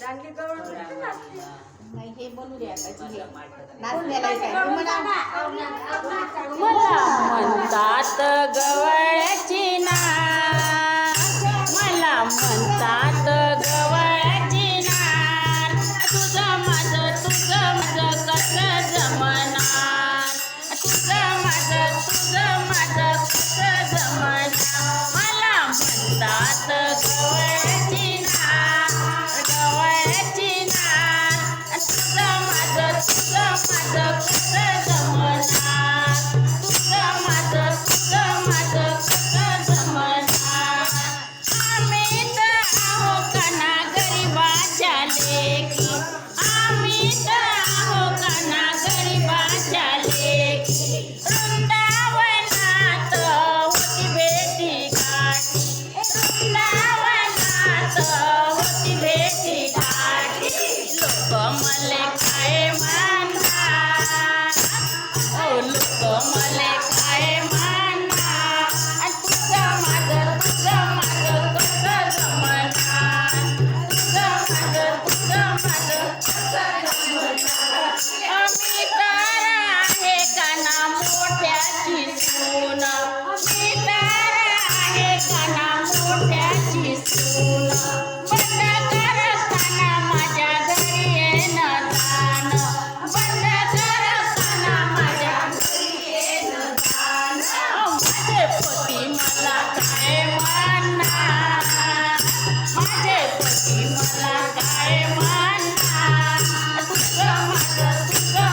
चांगली गवळ नाही हे बोलू द्या नाचलेला काय मला म्हणतात गवळ्याची नार, मला म्हणतात गवळ्याची नार, तुझं माझं कसं जमणार, तुझं माझं कसं जमणार. मला म्हणतात गवळ्याची नार, गवळ्याची नार, तुझं माझं कसं जमणार, तुझं माझं कसं जमणार. आम्ही तर आहो काना गरीबाच्या लेकी, आम्ही तर आहो काना गरीबाच्या लेकी. वृंदावनात होती भेटी गाठी, वृंदावनात होती भेटी गाठी. लोक मले काय म्हणणार, ओ लोक मले काय म्हणणार, तुझं माझं कसं जमणार, तुझं माझं कसं जमणार. मी तर आहे काना मोठ्याची सून, मी तर आहे काना मोठ्याची सून. बंद कर काना माझ्या घरी येणं जाणं, बंद कर काना माझ्या घरी येणं जाणं. माझे पती मला काय म्हणणार, माझे पती मला काय म्हणणार, तुझं माझं कसं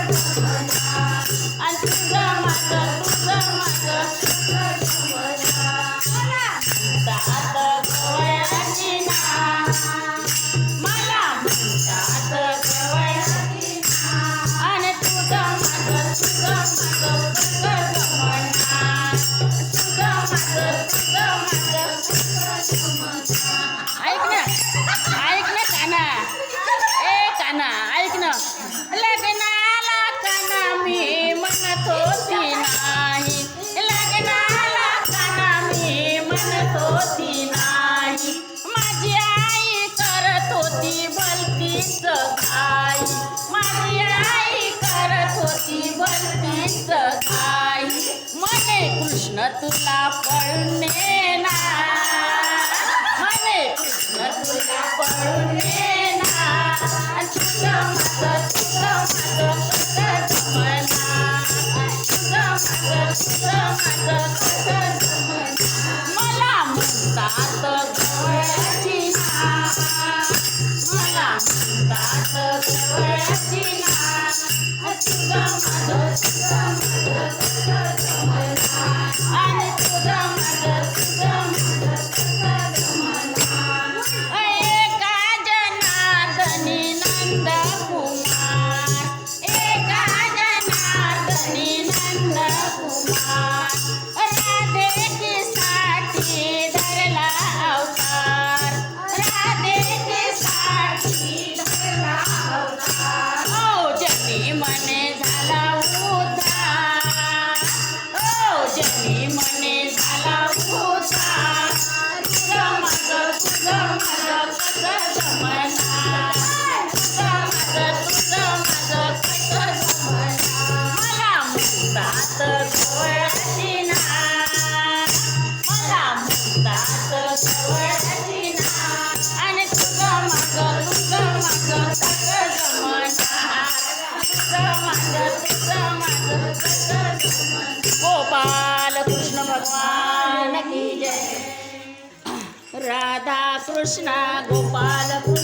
जमणार, आणि तुझं माझं कसं जमणार. म्हणतात गवळ्याची नार, मला म्हणतात गवळ्याची नार, आणि तुझं माझं कसं जमणार, तुझं माझं कसं जमणार. ऐक ना काना, ए काना ऐक ना. लग्नाला काना मी म्हणत होती नाही, लग्नाला काना मी म्हणत होती नाही. माझी आई करत होती भलतीच घाई, माझी आई करत होती भलतीच घाई. म्हणे कृष्ण तुला पळून येणार, म्हणे कृष्ण तुला पळून येणार, तुझं माझं कसं जमणार, तुझं माझं कसं जमणार. मला म्हणतात गवळ्याची नार, मला म्हणतात गवळ्याची नार, तुझं माझं कसं जमणार, आणि तुझं माझं कसं जमणार. एका जनार्दनी नंदकुमार, एका जनार्दनी नंदकुमार. राधेसाठी धरला अवतार, राधेसाठी धरला अवतार. ओ जनी मने झाला उद्धार, ओ जनी मने झाला उद्धार. तुझं माझं कसं जमणार, तुझं माझं कसं जमणार. मला म्हणतात गवळ्याची नार, मला म्हणतात गवळ्याची नार, आणि तुझं माझं कसं जमणार, तुझं माझं कसं जमणार. गोपाल कृष्ण भगवान की जय. राधा कृष्ण गोपाल कृष्ण.